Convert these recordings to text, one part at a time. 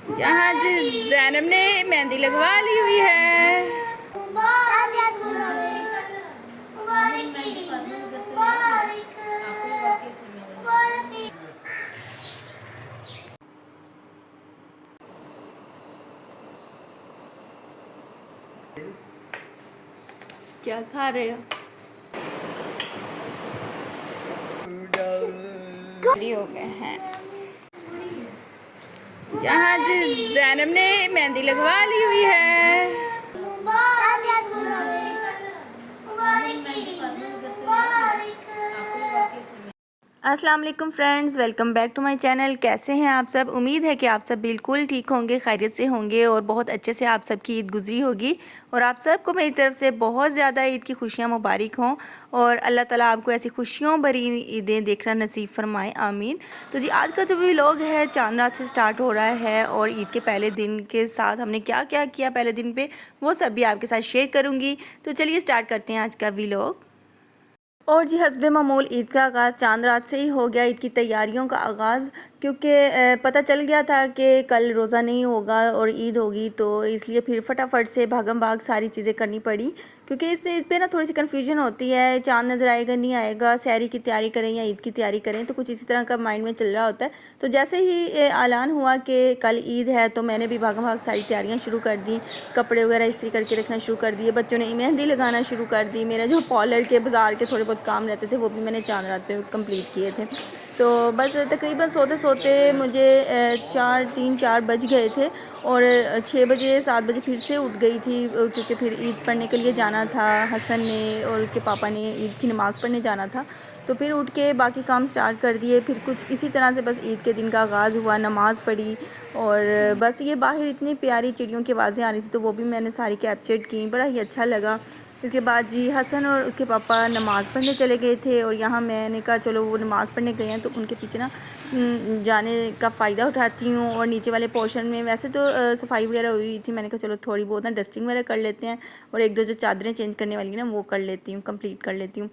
यहाँ जैनब ने मेहंदी लगवा ली हुई है। क्या खा रहे हो? रेडी हो गए हैं। यहाँ जैनब ने मेहंदी लगवा ली हुई है। अस्सलाम वालेकुम friends, welcome back to my channel. कैसे हैं आप सब? उम्मीद है कि आप सब बिल्कुल ठीक होंगे, खैरियत से होंगे और बहुत अच्छे से आप सबकी ईद गुजरी होगी। और आप सबको मेरी तरफ से बहुत ज़्यादा ईद की खुशियां मुबारक हों और अल्लाह ताला आपको ऐसी खुशियों भरी ईदें देखना नसीब फरमाए, आमीन। तो जी, आज का जो व्लॉग है चांद रात से स्टार्ट हो रहा है और ईद के पहले दिन के साथ हमने क्या क्या किया पहले दिन पे, वो सब भी आपके साथ शेयर करूँगी। तो चलिए स्टार्ट करते हैं आज का व्लॉग। और जी, हस्बे मामूल ईद का आगाज़ चांद रात से ही हो गया, ईद की तैयारियों का आगाज़, क्योंकि पता चल गया था कि कल रोज़ा नहीं होगा और ईद होगी, तो इसलिए फिर फटाफट से भागम भाग सारी चीज़ें करनी पड़ी। क्योंकि इस पे ना थोड़ी सी कन्फ्यूजन होती है, चांद नज़र आएगा नहीं आएगा, सहरी की तैयारी करें या ईद की तैयारी करें, तो कुछ इसी तरह का माइंड में चल रहा होता है। तो जैसे ही ऐलान हुआ कि कल ईद है, तो मैंने भी भागम भाग सारी तैयारियाँ शुरू कर दी, कपड़े वगैरह इस्त्री करके रखना शुरू कर दिए, बच्चों ने मेहंदी लगाना शुरू कर दी। मेरा जो पार्लर के बाज़ार के थोड़े बहुत काम रहते थे वो भी मैंने चांद रात पे कंप्लीट किए थे। तो बस तकरीबन सोते सोते मुझे 3-4 बज गए थे और 6 बजे 7 बजे फिर से उठ गई थी, क्योंकि फिर ईद पढ़ने के लिए जाना था। हसन ने और उसके पापा ने ईद की नमाज़ पढ़ने जाना था, तो फिर उठ के बाकी काम स्टार्ट कर दिए। फिर कुछ इसी तरह से बस ईद के दिन का आगाज़ हुआ, नमाज़ पढ़ी और बस ये बाहर इतनी प्यारी चिड़ियों की आवाज़ें आ रही थी, तो वो भी मैंने सारी कैप्चर की, बड़ा ही अच्छा लगा। इसके बाद जी, हसन और उसके पापा नमाज़ पढ़ने चले गए थे और यहाँ मैंने कहा चलो वो नमाज़ पढ़ने गए हैं तो उनके पीछे ना जाने का फ़ायदा उठाती हूँ। और नीचे वाले पोर्शन में वैसे तो सफाई वगैरह हुई थी, मैंने कहा चलो थोड़ी बहुत ना डस्टिंग वगैरह कर लेते हैं और एक दो जो चादरें चेंज करने वाली ना वो कर लेती हूँ, कंप्लीट कर लेती हूँ।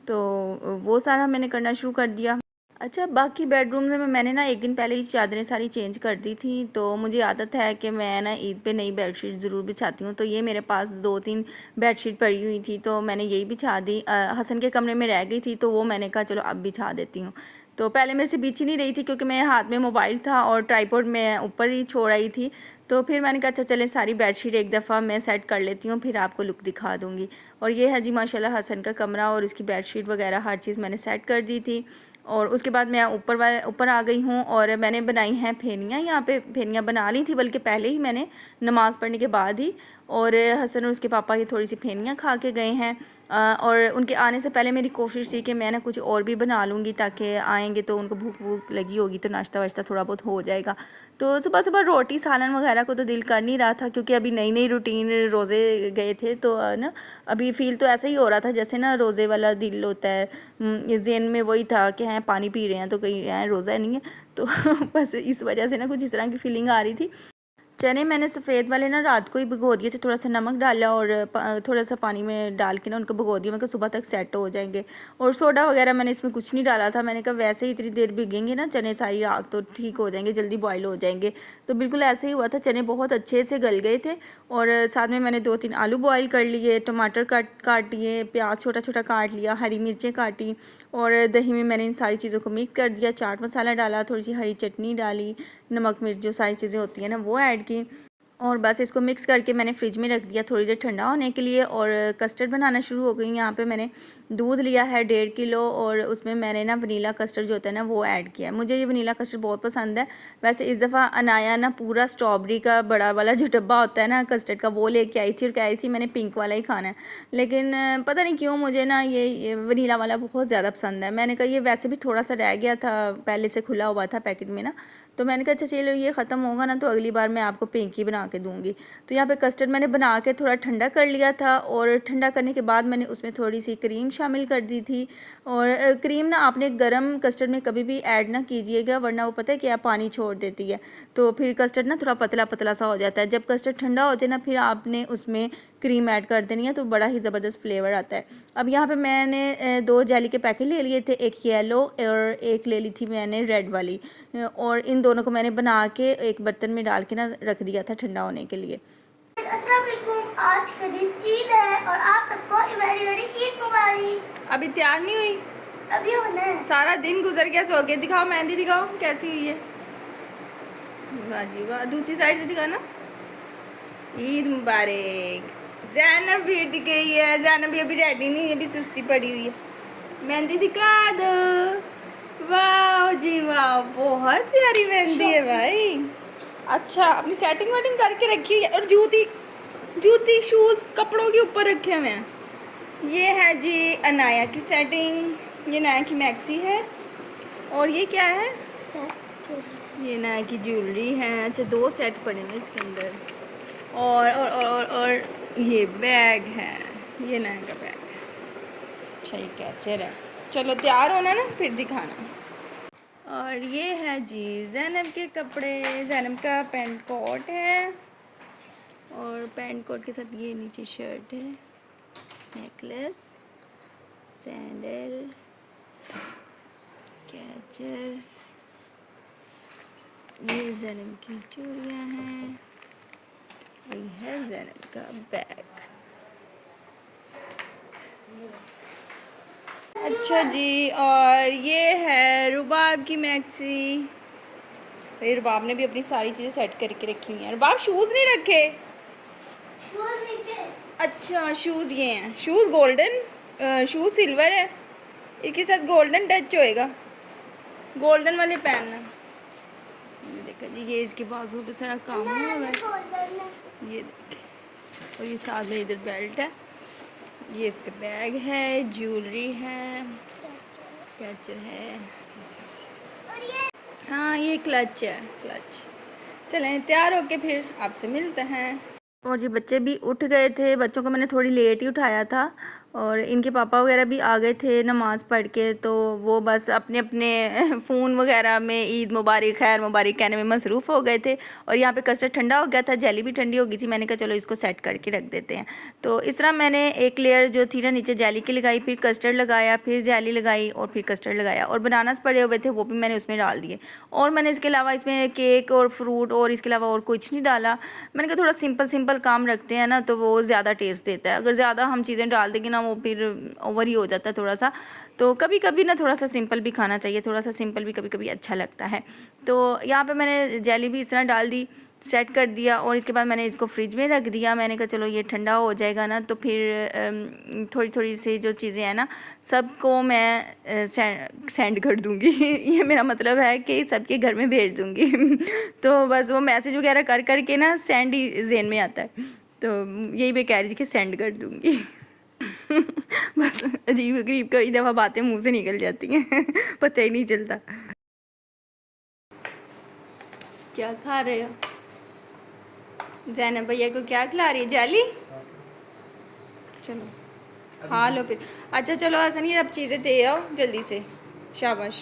तो वो सारा मैंने करना शुरू कर दिया। अच्छा, बाकी बेडरूम में मैंने ना एक दिन पहले ही चादरें सारी चेंज कर दी थी, तो मुझे आदत है कि मैं ना ईद पे नई बेडशीट ज़रूर बिछाती हूँ। तो ये मेरे पास 2-3 बेडशीट पड़ी हुई थी, तो मैंने यही बिछा दी। हसन के कमरे में रह गई थी, तो वो मैंने कहा चलो अब बिछा देती हूँ। तो पहले मेरे से बिछ ही नहीं रही थी, क्योंकि मेरे हाथ में मोबाइल था और ट्राईपॉड मैं ऊपर ही छोड़ आई थी। तो फिर मैंने कहा अच्छा चलें सारी बेडशीट एक दफ़ा मैं सेट कर लेती हूँ, फिर आपको लुक दिखा दूँगी। और ये है जी माशाल्लाह हसन का कमरा और उसकी बेडशीट वगैरह हर चीज़ मैंने सेट कर दी थी। और उसके बाद मैं ऊपर आ गई हूँ और मैंने बनाई हैं फेनियाँ। यहाँ पे फेनियाँ बना ली थी, बल्कि पहले ही मैंने नमाज़ पढ़ने के बाद ही। और हसन और उसके पापा ये थोड़ी सी फेनियाँ खा के गए हैं। और उनके आने से पहले मेरी कोशिश थी कि मैं ना कुछ और भी बना लूँगी, ताकि आएंगे तो उनको भूख भूख लगी होगी तो नाश्ता वाश्ता थोड़ा बहुत हो जाएगा। तो सुबह सुबह रोटी सालन वगैरह को तो दिल कर नहीं रहा था, क्योंकि अभी नई नई रूटीन रोज़े गए थे, तो ना अभी फ़ील तो ऐसा ही हो रहा था जैसे ना रोज़े वाला दिल होता है। ज़हन में वही था कि हैं पानी पी रहे हैं तो कहीं हैं रोज़ा नहीं है, तो बस इस वजह से ना कुछ इस तरह की फीलिंग आ रही थी। चने मैंने सफ़ेद वाले ना रात को ही भिगो दिए थे, थोड़ा सा नमक डाला और थोड़ा सा पानी में डाल के ना उनको भिगो दिया। मैं कहा सुबह तक सेट हो जाएंगे। और सोडा वगैरह मैंने इसमें कुछ नहीं डाला था, मैंने कहा वैसे ही इतनी देर भिगेंगे ना चने सारी रात तो ठीक हो जाएंगे, जल्दी बॉयल हो जाएंगे। तो बिल्कुल ऐसे ही हुआ था, चने बहुत अच्छे से गल गए थे। और साथ में मैंने 2-3 आलू बॉयल कर लिए, टमाटर काट लिए, प्याज छोटा छोटा काट लिया, हरी मिर्चें काटी और दही में मैंने इन सारी चीज़ों को मिक्स कर दिया, चाट मसाला डाला, थोड़ी सी हरी चटनी डाली, नमक मिर्च जो सारी चीज़ें होती हैं ना वो ऐड की। और बस इसको मिक्स करके मैंने फ्रिज में रख दिया थोड़ी देर ठंडा होने के लिए। और कस्टर्ड बनाना शुरू हो गई। यहाँ पे मैंने दूध लिया है 1.5 किलो और उसमें मैंने ना वनीला कस्टर्ड जो होता है ना वो ऐड किया है। मुझे ये वनीला कस्टर्ड बहुत पसंद है। वैसे इस दफ़ा अनाया ना पूरा स्ट्रॉबेरी का बड़ा वाला जो डब्बा होता है ना कस्टर्ड का वो लेके आई थी और कह रही थी मैंने पिंक वाला ही खाना है, लेकिन पता नहीं क्यों मुझे ना ये वनीला वाला बहुत ज़्यादा पसंद है। मैंने कहा ये वैसे भी थोड़ा सा रह गया था, पहले से खुला हुआ था पैकेट में ना, तो मैंने कहा अच्छा चलो ये ख़त्म होगा ना तो अगली बार मैं आपको पिंक ही बना के दूँगी। तो यहाँ पे कस्टर्ड मैंने बना के थोड़ा ठंडा कर लिया था और ठंडा करने के बाद मैंने उसमें थोड़ी सी क्रीम शामिल कर दी थी। और क्रीम ना आपने गरम कस्टर्ड में कभी भी ऐड ना कीजिएगा, वरना वो पता है क्या पानी छोड़ देती है, तो फिर कस्टर्ड ना थोड़ा पतला पतला सा हो जाता है। जब कस्टर्ड ठंडा हो जाए ना फिर आपने उसमें क्रीम ऐड कर देनी है, तो बड़ा ही ज़बरदस्त फ्लेवर आता है। अब यहाँ पे मैंने 2 जेली के पैकेट ले लिए थे, एक येलो और एक ले ली थी मैंने रेड वाली। और इन उन दोनों को मैंने बना के एक बर्तन में डाल के ना रख दिया था ठंडा होने के लिए। अस्सलाम वालेकुम, आज के दिन ईद है और आप सबको वेरी वेरी ईद मुबारक। अभी तैयार नहीं हुई? अभी होना है। सारा दिन गुजर गया, सो गए। दिखाओ मेहंदी, दिखाओ कैसी हुई है। वाह जी वाह, दूसरी साइड से दिखाना। ईद मुबारक। ज़ैनब भी उठ गई है, ज़ैनब भी अभी रेडी नहीं है, अभी सुस्ती पड़ी हुई है। मेहंदी दिखा दो। वाह जी वाह, बहुत प्यारी मेहंदी है भाई। अच्छा, अपनी सेटिंग वेटिंग करके रखी हुई है। और जूती जूती शूज़ कपड़ों के ऊपर रखे हुए हैं। ये है जी अनाया की सेटिंग, ये अनाया की मैक्सी है। और ये क्या है? ये अनाया की ज्वेलरी है। अच्छा, 2 सेट पड़े हैं इसके अंदर। और ये बैग है, ये अनाया का बैग है। अच्छा, ये कैचर है। चलो तैयार होना ना, फिर दिखाना। और ये है जी ज़ैनब के कपड़े। ज़ैनब का पैंट कोट है और पैंट कोट के साथ ये नीचे शर्ट है, नेकलेस, सैंडल, कैचर। ये ज़ैनब की चूड़ियाँ हैं। ये है ज़ैनब का बैग। अच्छा जी, और ये है रुबाब की मैक्सी। भाई रुबाब ने भी अपनी सारी चीज़ें सेट करके रखी हुई हैं। रुबाब शूज़ नहीं रखे? शूज नीचे। अच्छा, शूज़ ये हैं। शूज़ गोल्डन, शूज़ सिल्वर है, इसके साथ गोल्डन टच होएगा। गोल्डन वाले पहनना। ये देखा जी, ये इसके बाजू पे सारा काम हुआ हुआ है। ये देखिए, और ये साथ में इधर बेल्ट है। ये इसका बैग है, ज्वेलरी है, कैचर है, ये सारी चीज़ें। हाँ, ये क्लच है, क्लच। चलें तैयार होके फिर आपसे मिलते हैं। और जी बच्चे भी उठ गए थे। बच्चों को मैंने थोड़ी लेट ही उठाया था और इनके पापा वगैरह भी आ गए थे नमाज़ पढ़ के, तो वो बस अपने अपने फ़ोन वगैरह में ईद मुबारक, खैर मुबारक कहने में मसरूफ़ हो गए थे। और यहाँ पे कस्टर्ड ठंडा हो गया था, जेली भी ठंडी हो गई थी। मैंने कहा चलो इसको सेट करके रख देते हैं। तो इस तरह मैंने एक लेयर जो थी ना नीचे जेली की लगाई, फिर कस्टर्ड लगाया, फिर जेली लगाई और फिर कस्टर्ड लगाया। और बनानास पड़े हुए थे वो भी मैंने उसमें डाल दिए। और मैंने इसके अलावा इसमें केक और फ्रूट और इसके अलावा और कुछ नहीं डाला। मैंने कहा थोड़ा सिंपल काम रखते हैं ना, तो वो ज़्यादा टेस्ट देता है। अगर ज़्यादा हम चीज़ें डाल देंगे ना, वो फिर ओवर ही हो जाता है थोड़ा सा। तो कभी कभी ना थोड़ा सा सिंपल भी खाना चाहिए, थोड़ा सा सिंपल भी कभी कभी अच्छा लगता है। तो यहाँ पे मैंने जेली भी इस तरह डाल दी, सेट कर दिया। और इसके बाद मैंने इसको फ्रिज में रख दिया। मैंने कहा चलो ये ठंडा हो जाएगा ना, तो फिर थोड़ी थोड़ी सी जो चीज़ें हैं ना, सबको मैं सेंड कर दूँगी। ये मेरा मतलब है कि सबके घर में भेज दूँगी। तो बस वो मैसेज वगैरह कर कर के ना सेंड ही ज़हन में आता है, तो यही मैं कह रही थी कि सेंड कर दूँगी। बस अजीब गरीब कई दफ़ा बातें मुंह से निकल जाती हैं। पता ही नहीं चलता। क्या खा रहे हो? ज़ैनब भैया को क्या खिला रही है? जेली? चलो खा लो फिर। अच्छा चलो हसन, ये अब चीज़ें दे आओ जल्दी से, शाबाश।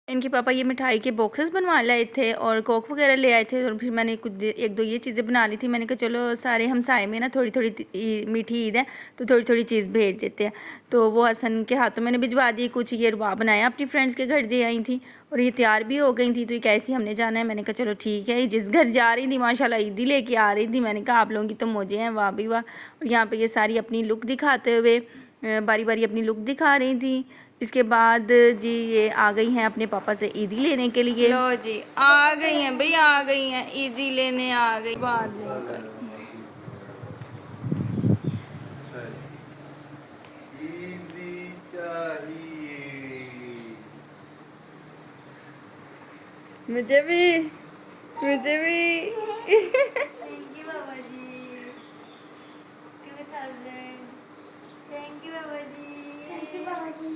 इनके पापा ये मिठाई के बॉक्सेस बनवा लाए थे और कोक वगैरह ले आए थे। और फिर मैंने कुछ एक दो ये चीज़ें बना ली थी। मैंने कहा चलो सारे हमसाए में ना थोड़ी थोड़ी मीठी ईद है, तो थोड़ी थोड़ी चीज़ भेज देते हैं। तो वो हसन के हाथों मैंने भिजवा दी। कुछ ये रुबा बनाया, अपनी फ्रेंड्स के घर दे आई थी और ये तैयार भी हो गई थी। तो ये कह रही थी हमने जाना है। मैंने कहा चलो ठीक है। जिस घर जा रही थी माशाल्लाह ईदी लेके आ रही थी। मैंने कहा आप लोगों की तो मौजें हैं, वाह भी वाह। और यहाँ पर ये सारी अपनी लुक दिखाते हुए बारी बारी अपनी लुक दिखा रही थी। इसके बाद जी ये आ गई हैं अपने पापा से ईदी लेने के लिए। लो जी आ गई हैं भाई, आ गई हैं ईदी लेने, आ गई। बाद में कर ईदी चाहिए मुझे भी, मुझे भी। Thank you Baba ji. 2000। Thank you Baba ji. Thank you Baba ji.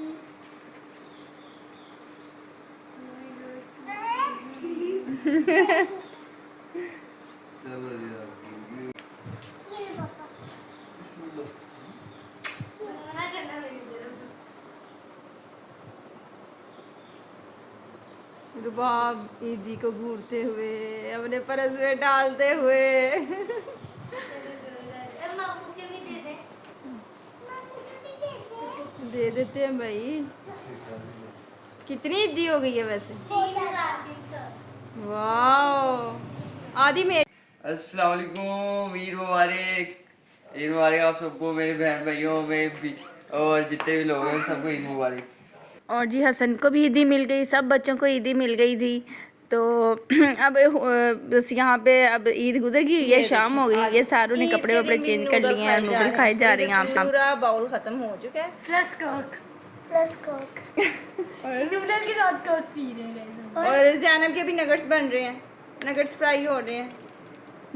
चलो यार ये पापा मना करना मेरी तरफ। रुबाब ईदी को घूरते हुए, अपने परस में डालते हुए। मामू के भी दे दे। मामू के भी दे दे। दे देते हैं भाई। कितनी ईदी हो गई है वैसे? 3,300। वाह आदि में अस्सलाम वालेकुम, ईद मुबारक। ईद मुबारक आप सबको, मेरे बहन भाइयों और जितने भी लोग हैं सबको ईद मुबारक। और जी हसन को भी ईदी मिल गई, सब बच्चों को ईदी मिल गई थी। तो अब बस यहाँ पे अब ईद गुजर गई, ये शाम हो गई, ये सारों ने कपड़े वपड़े चेंज कर लिए हैं, नूडल खाए जा रही हैं। आप पूरा बाउल खत्म हो चुका है। प्लस कोक नूडल के साथ कोक पी रहे हैं। और जैनब के भी नगट्स बन रहे हैं, नगट्स फ्राई हो रहे हैं।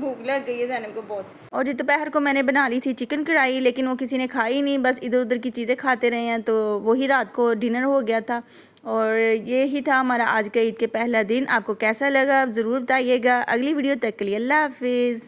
भूख लग गई है जैनब को बहुत। और जी दोपहर को मैंने बना ली थी चिकन कढ़ाई, लेकिन वो किसी ने खाई नहीं, बस इधर उधर की चीज़ें खाते रहे हैं, तो वही रात को डिनर हो गया था। और ये ही था हमारा आज का ईद के पहला दिन। आपको कैसा लगा आप ज़रूर बताइएगा। अगली वीडियो तक के लिए अल्लाह हाफिज़।